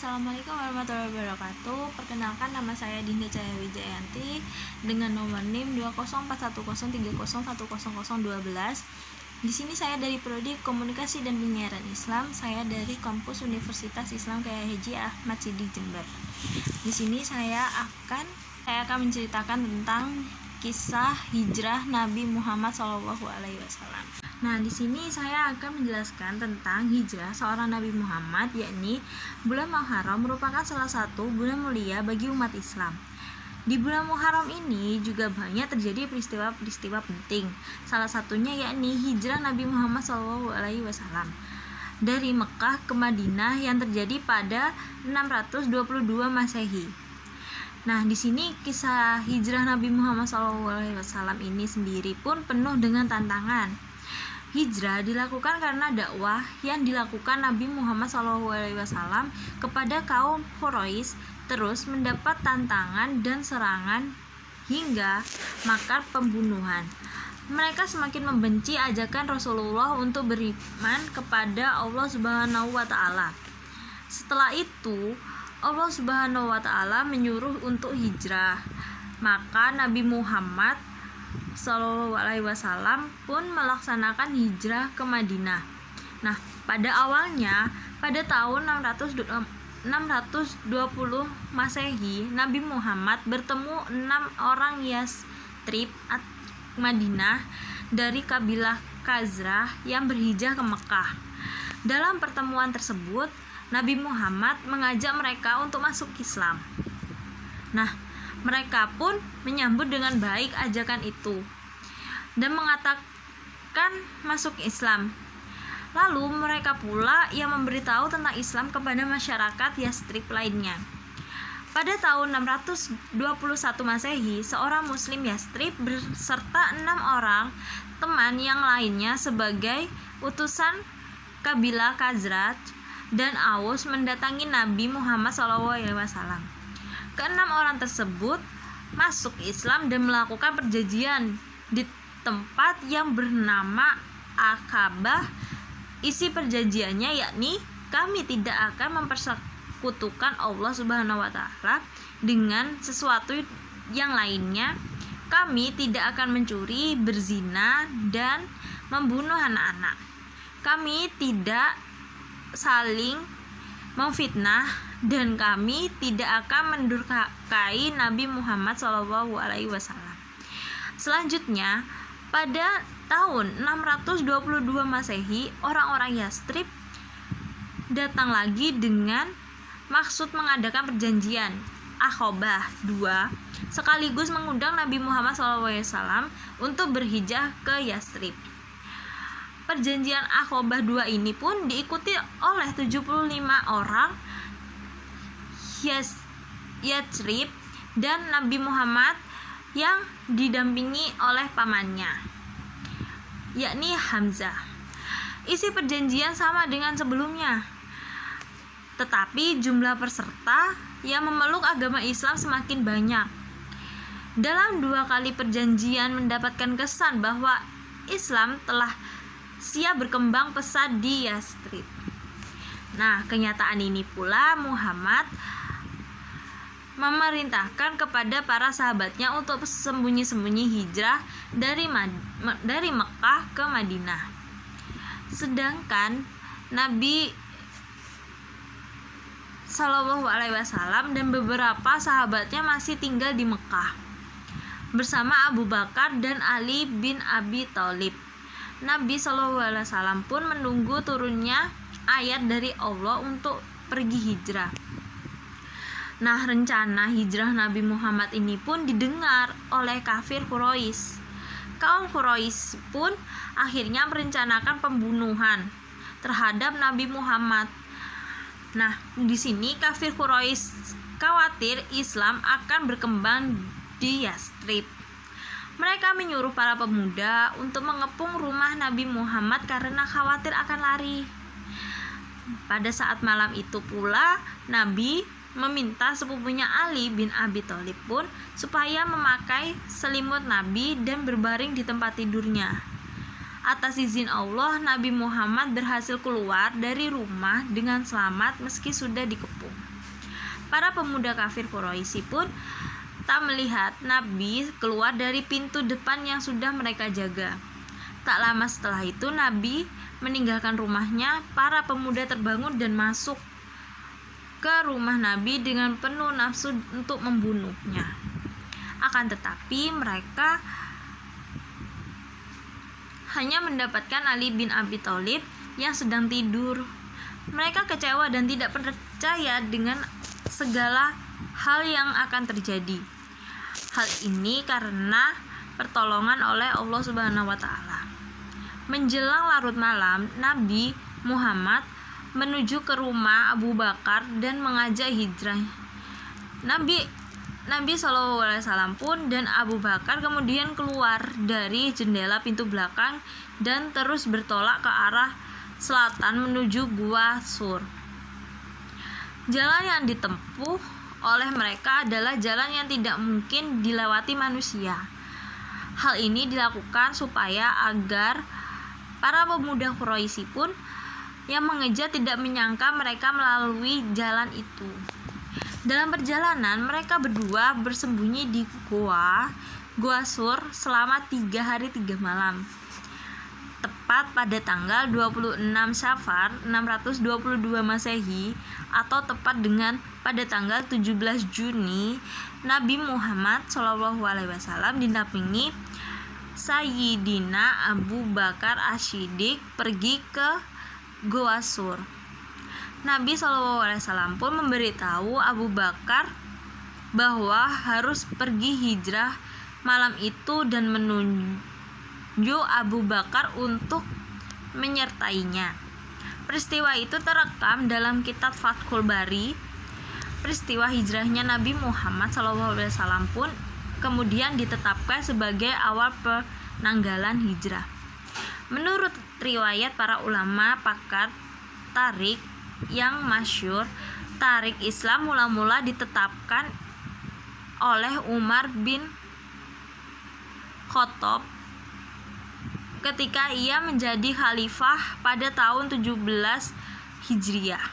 Assalamualaikum warahmatullahi wabarakatuh. Perkenalkan, nama saya Dinda Cahaya Wijayanti dengan nomor NIM 2041030101012. Di sini saya dari Prodi Komunikasi dan Penyiaran Islam. Saya dari kampus Universitas Islam Kyai Haji Ahmad Siddiq Jember. Di sini saya akan menceritakan tentang kisah hijrah Nabi Muhammad SAW. Nah, di sini saya akan menjelaskan tentang hijrah seorang Nabi Muhammad, yakni bulan Muharram merupakan salah satu bulan mulia bagi umat Islam. Di bulan Muharram ini juga banyak terjadi peristiwa-peristiwa penting. Salah satunya yakni hijrah Nabi Muhammad SAW dari Mekah ke Madinah yang terjadi pada 622 Masehi. Nah, di sini kisah hijrah Nabi Muhammad SAW ini sendiri pun penuh dengan tantangan. Hijrah dilakukan karena dakwah yang dilakukan Nabi Muhammad SAW kepada kaum Quraisy terus mendapat tantangan dan serangan hingga makar pembunuhan. Mereka semakin membenci ajakan Rasulullah untuk beriman kepada Allah Subhanahu wa taala. Setelah itu, Allah Subhanahu wa taala menyuruh untuk hijrah. Maka Nabi Muhammad SAW pun melaksanakan hijrah ke Madinah. Nah, pada awalnya pada tahun 620 Masehi, Nabi Muhammad bertemu 6 orang Yastrib Madinah dari kabilah Khazraj yang berhijrah ke Mekah. Dalam pertemuan tersebut, Nabi Muhammad mengajak mereka untuk masuk Islam. Nah, mereka pun menyambut dengan baik ajakan itu dan mengatakan masuk Islam. Lalu mereka pula yang memberitahu tentang Islam kepada masyarakat Yastrib lainnya. Pada tahun 621 Masehi, seorang muslim Yastrib beserta 6 orang teman yang lainnya sebagai utusan kabilah Khazraj dan Aus mendatangi Nabi Muhammad SAW. Keenam orang tersebut masuk Islam dan melakukan perjanjian di tempat yang bernama Aqabah. Isi perjanjiannya yakni kami tidak akan mempersekutukan Allah Subhanahu wa taala dengan sesuatu yang lainnya. Kami tidak akan mencuri, berzina, dan membunuh anak-anak. Kami tidak saling memfitnah dan kami tidak akan mendurhakai Nabi Muhammad SAW. Selanjutnya, pada tahun 622 Masehi, orang-orang Yastrib datang lagi dengan maksud mengadakan perjanjian Aqabah II sekaligus mengundang Nabi Muhammad SAW untuk berhijrah ke Yastrib. Perjanjian Aqabah II ini pun diikuti oleh 75 orang Yastrib dan Nabi Muhammad yang didampingi oleh pamannya, yakni Hamzah. Isi perjanjian sama dengan sebelumnya, tetapi jumlah peserta yang memeluk agama Islam semakin banyak. Dalam 2 kali perjanjian mendapatkan kesan bahwa Islam telah siap berkembang pesat di Yastrib. Nah, kenyataan ini pula Muhammad memerintahkan kepada para sahabatnya untuk sembunyi-sembunyi hijrah dari Mekah ke Madinah. Sedangkan Nabi SAW dan beberapa sahabatnya masih tinggal di Mekah bersama Abu Bakar dan Ali bin Abi Thalib. Nabi SAW pun menunggu turunnya ayat dari Allah untuk pergi hijrah. Nah, rencana hijrah Nabi Muhammad ini pun didengar oleh kafir Quraisy. Kaum Quraisy pun akhirnya merencanakan pembunuhan terhadap Nabi Muhammad. Nah, di sini kafir Quraisy khawatir Islam akan berkembang di Yastrib. Mereka menyuruh para pemuda untuk mengepung rumah Nabi Muhammad karena khawatir akan lari. Pada saat malam itu pula, Nabi meminta sepupunya Ali bin Abi Thalib pun supaya memakai selimut Nabi dan berbaring di tempat tidurnya. Atas izin Allah, Nabi Muhammad berhasil keluar dari rumah dengan selamat meski sudah dikepung. Para pemuda kafir Quraisy pun tak melihat Nabi keluar dari pintu depan yang sudah mereka jaga. Tak lama setelah itu Nabi meninggalkan rumahnya. Para pemuda terbangun dan masuk ke rumah Nabi dengan penuh nafsu untuk membunuhnya. Akan tetapi mereka hanya mendapatkan Ali bin Abi Thalib yang sedang tidur. Mereka kecewa dan tidak percaya dengan segala hal yang akan terjadi. Hal ini karena pertolongan oleh Allah Subhanahu wa taala. Menjelang larut malam, Nabi Muhammad menuju ke rumah Abu Bakar dan mengajak hijrah. Nabi SAW pun dan Abu Bakar kemudian keluar dari jendela pintu belakang dan terus bertolak ke arah selatan menuju Gua Sur. Jalan yang ditempuh oleh mereka adalah jalan yang tidak mungkin dilewati manusia. Hal ini dilakukan supaya agar para pemuda Quraisy pun yang mengejar tidak menyangka mereka melalui jalan itu. Dalam perjalanan, mereka berdua bersembunyi di Gua Sur selama 3 hari 3 malam. Tepat pada tanggal 26 Syafar 622 Masehi atau tepat dengan pada tanggal 17 Juni, Nabi Muhammad SAW didampingi Sayyidina Abu Bakar As-Siddiq pergi ke Gua Sur. Nabi SAW pun memberitahu Abu Bakar bahwa harus pergi hijrah malam itu dan menunjuk Abu Bakar untuk menyertainya. Peristiwa itu terekam dalam kitab Fathul Bari. Peristiwa hijrahnya Nabi Muhammad SAW pun kemudian ditetapkan sebagai awal penanggalan hijrah. Menurut riwayat para ulama pakar tarik yang masyhur, tarik Islam mula-mula ditetapkan oleh Umar bin Khattab ketika ia menjadi khalifah pada tahun 17 Hijriah.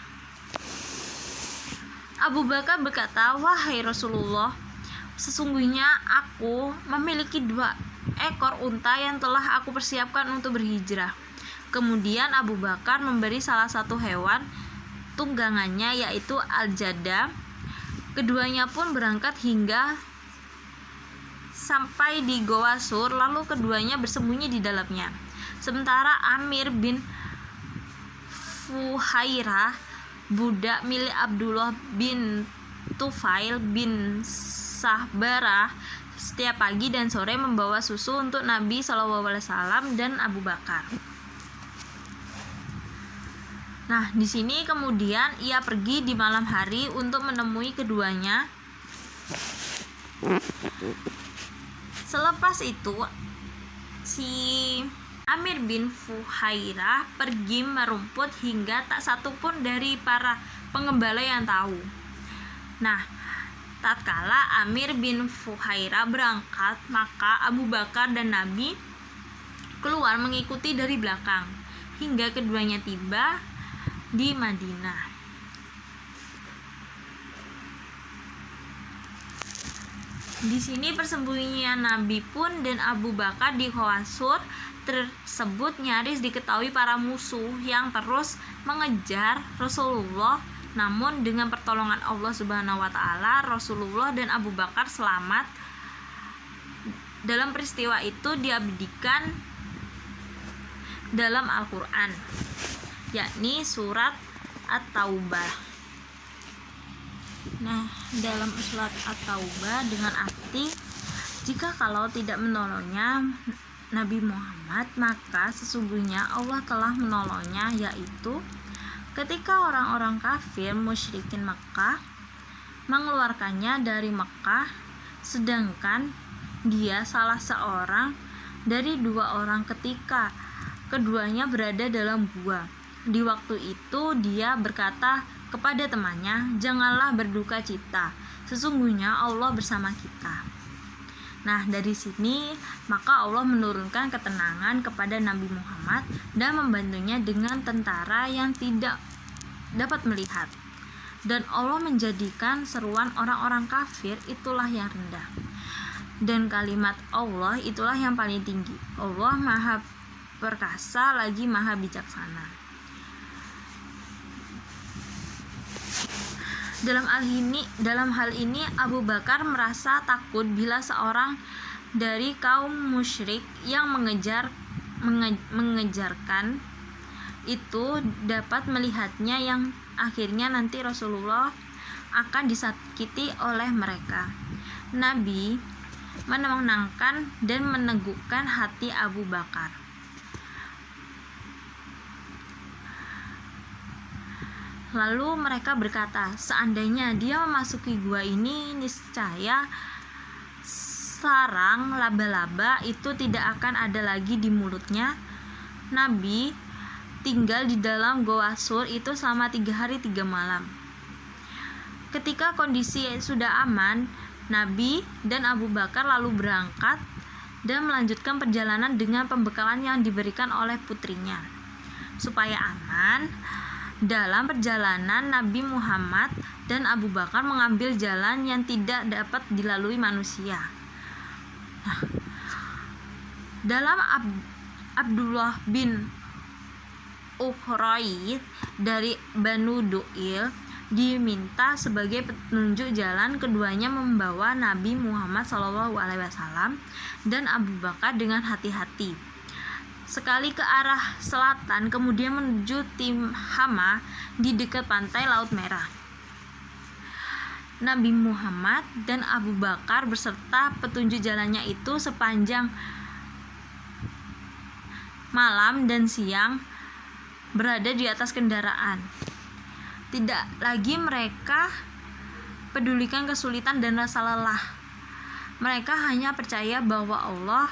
Abu Bakar berkata, "Wahai Rasulullah, sesungguhnya aku memiliki 2 ekor unta yang telah aku persiapkan untuk berhijrah." Kemudian Abu Bakar memberi salah satu hewan tunggangannya, yaitu Al-Jadda. Keduanya pun berangkat hingga sampai di Gua Sur, lalu keduanya bersembunyi di dalamnya. Sementara Amir bin Fuhairah, budak milik Abdullah bin Tufail bin Sahbarah, setiap pagi dan sore membawa susu untuk Nabi SAW dan Abu Bakar. Nah, di sini kemudian ia pergi di malam hari untuk menemui keduanya. Selepas itu, si Amir bin Fuhairah pergi merumput hingga tak satu pun dari para pengembala yang tahu. Nah, tatkala Amir bin Fuhairah berangkat, maka Abu Bakar dan Nabi keluar mengikuti dari belakang hingga keduanya tiba di Madinah. Di sini persembunyian Nabi pun dan Abu Bakar di Gua Sur tersebut nyaris diketahui para musuh yang terus mengejar Rasulullah. Namun dengan pertolongan Allah Subhanahu wa taala, Rasulullah dan Abu Bakar selamat. Dalam peristiwa itu diabadikan dalam Al-Qur'an, yakni surat At-Taubah. Nah, dalam surat At-Taubah dengan arti, jika kalau tidak menolongnya Nabi Muhammad, maka sesungguhnya Allah telah menolongnya, yaitu ketika orang-orang kafir musyrikin Mekah mengeluarkannya dari Mekah, sedangkan dia salah seorang dari 2 orang ketika keduanya berada dalam gua. Di waktu itu dia berkata kepada temannya, "Janganlah berduka cita, sesungguhnya Allah bersama kita." Nah, dari sini maka Allah menurunkan ketenangan kepada Nabi Muhammad dan membantunya dengan tentara yang tidak dapat melihat. dan Allah menjadikan seruan orang-orang kafir itulah yang rendah, dan kalimat Allah itulah yang paling tinggi. Allah Maha Perkasa lagi Maha Bijaksana. Dalam hal ini Abu Bakar merasa takut bila seorang dari kaum musyrik yang mengejarkan itu dapat melihatnya, yang akhirnya nanti Rasulullah akan disakiti oleh mereka. Nabi menenangkan dan meneguhkan hati Abu Bakar. Lalu mereka berkata, seandainya dia memasuki gua ini, niscaya sarang laba-laba itu tidak akan ada lagi di mulutnya. Nabi tinggal di dalam gua Sur itu selama 3 hari 3 malam. Ketika kondisi sudah aman, Nabi dan Abu Bakar lalu berangkat dan melanjutkan perjalanan dengan pembekalan yang diberikan oleh putrinya. Supaya aman dalam perjalanan, Nabi Muhammad dan Abu Bakar mengambil jalan yang tidak dapat dilalui manusia. Nah, dalam Abdullah bin Ukhraid dari Banu Du'il diminta sebagai petunjuk jalan. Keduanya membawa Nabi Muhammad SAW dan Abu Bakar dengan hati-hati sekali ke arah selatan, kemudian menuju Timhama di dekat pantai Laut Merah. Nabi Muhammad dan Abu Bakar beserta petunjuk jalannya itu sepanjang malam dan siang berada di atas kendaraan. Tidak lagi mereka pedulikan kesulitan dan rasa lelah. Mereka hanya percaya bahwa Allah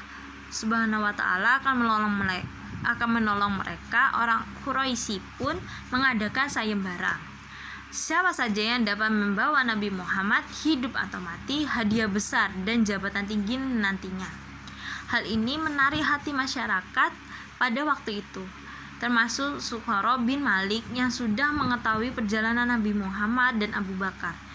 Subhanahu wa ta'ala akan menolong mereka. Orang Quraisy pun mengadakan sayembara. Siapa saja yang dapat membawa Nabi Muhammad hidup atau mati, hadiah besar dan jabatan tinggi nantinya. Hal ini menarik hati masyarakat pada waktu itu, termasuk Sukhara bin Malik yang sudah mengetahui perjalanan Nabi Muhammad dan Abu Bakar.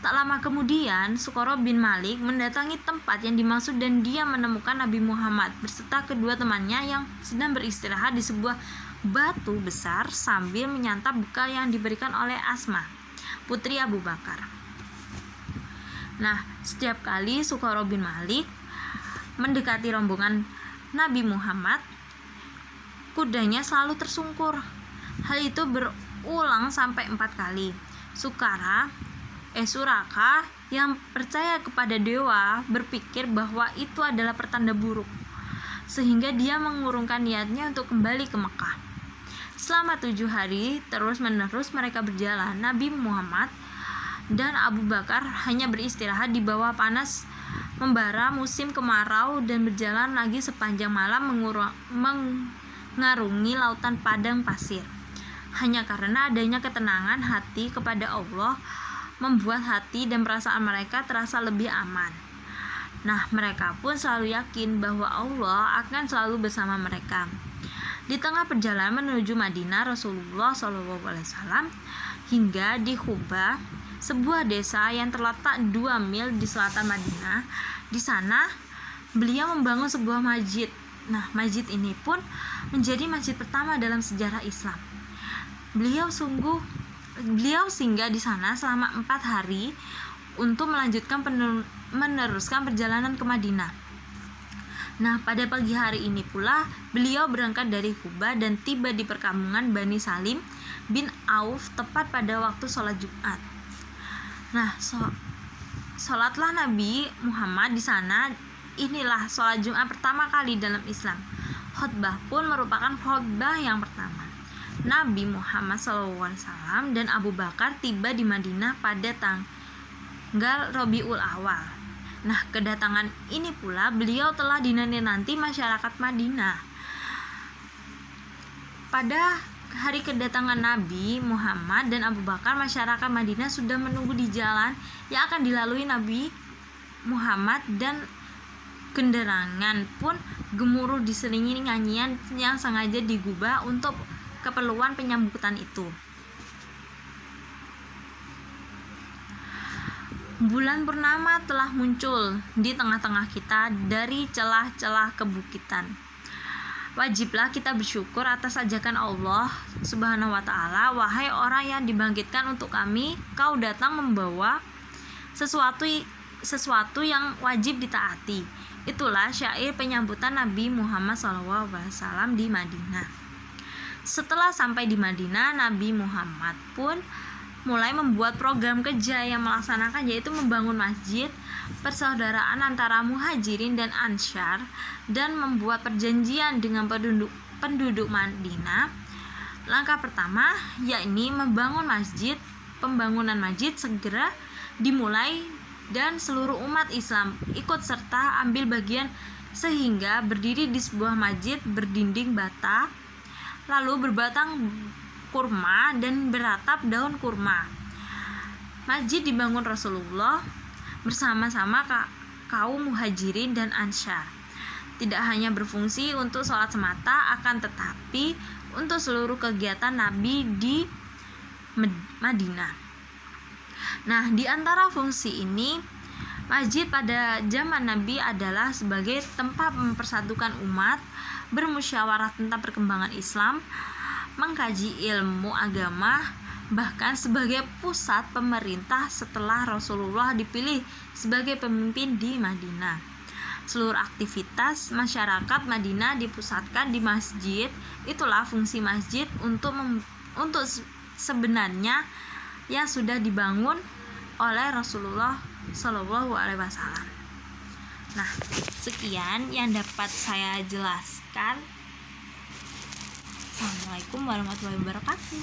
Tak lama kemudian, Sukhara bin Malik mendatangi tempat yang dimaksud dan dia menemukan Nabi Muhammad beserta kedua temannya yang sedang beristirahat di sebuah batu besar sambil menyantap bekal yang diberikan oleh Asma, putri Abu Bakar. Nah, setiap kali Sukhara bin Malik mendekati rombongan Nabi Muhammad, kudanya selalu tersungkur. Hal itu berulang sampai 4 kali. Suraka yang percaya kepada dewa berpikir bahwa itu adalah pertanda buruk, sehingga dia mengurungkan niatnya untuk kembali ke Mekah. Selama 7 hari terus-menerus mereka berjalan. Nabi Muhammad dan Abu Bakar hanya beristirahat di bawah panas membara musim kemarau dan berjalan lagi sepanjang malam mengarungi lautan padang pasir. Hanya karena adanya ketenangan hati kepada Allah membuat hati dan perasaan mereka terasa lebih aman. Nah, mereka pun selalu yakin bahwa Allah akan selalu bersama mereka. Di tengah perjalanan menuju Madinah, Rasulullah SAW hingga di Quba, sebuah desa yang terletak 2 mil di selatan Madinah. Di sana, beliau membangun sebuah masjid. Nah, masjid ini pun menjadi masjid pertama dalam sejarah Islam. Beliau singgah di sana selama 4 hari untuk meneruskan perjalanan ke Madinah. Nah, pada pagi hari ini pula beliau berangkat dari Quba dan tiba di perkampungan Bani Salim bin Auf tepat pada waktu sholat Jumat. Nah, sholatlah Nabi Muhammad di sana. Inilah sholat Jumat pertama kali dalam Islam. Khutbah pun merupakan khutbah yang pertama. Nabi Muhammad SAW dan Abu Bakar tiba di Madinah pada tanggal Rabiul Awal. Nah, kedatangan ini pula beliau telah dinanti-nanti masyarakat Madinah. Pada hari kedatangan Nabi Muhammad dan Abu Bakar, masyarakat Madinah sudah menunggu di jalan yang akan dilalui Nabi Muhammad, dan kendaraan pun gemuruh diselingi nyanyian yang sengaja digubah untuk keperluan penyambutan itu. Bulan purnama telah muncul di tengah-tengah kita dari celah-celah kebukitan. Wajiblah kita bersyukur atas ajakan Allah Subhanahu wa ta'ala. Wahai orang yang dibangkitkan untuk kami, kau datang membawa sesuatu yang wajib ditaati. Itulah syair penyambutan Nabi Muhammad SAW di Madinah. Setelah sampai di Madinah, Nabi Muhammad pun mulai membuat program kerja yang melaksanakan, yaitu membangun masjid persaudaraan antara Muhajirin dan Ansyar, dan membuat perjanjian dengan penduduk Madinah. Langkah pertama yakni pembangunan masjid segera dimulai dan seluruh umat Islam ikut serta ambil bagian sehingga berdiri di sebuah masjid berdinding bata, lalu berbatang kurma dan beratap daun kurma. Masjid dibangun Rasulullah bersama-sama kaum Muhajirin dan Ansyar. Tidak hanya berfungsi untuk sholat semata, akan tetapi untuk seluruh kegiatan Nabi di Madinah. Nah, di antara fungsi ini, masjid pada zaman Nabi adalah sebagai tempat mempersatukan umat, bermusyawarah tentang perkembangan Islam, mengkaji ilmu agama, bahkan sebagai pusat pemerintah setelah Rasulullah dipilih sebagai pemimpin di Madinah. Seluruh aktivitas masyarakat Madinah dipusatkan di masjid. Itulah fungsi masjid untuk sebenarnya yang sudah dibangun oleh Rasulullah SAW. Nah, sekian yang dapat saya jelaskan. Assalamualaikum warahmatullahi wabarakatuh.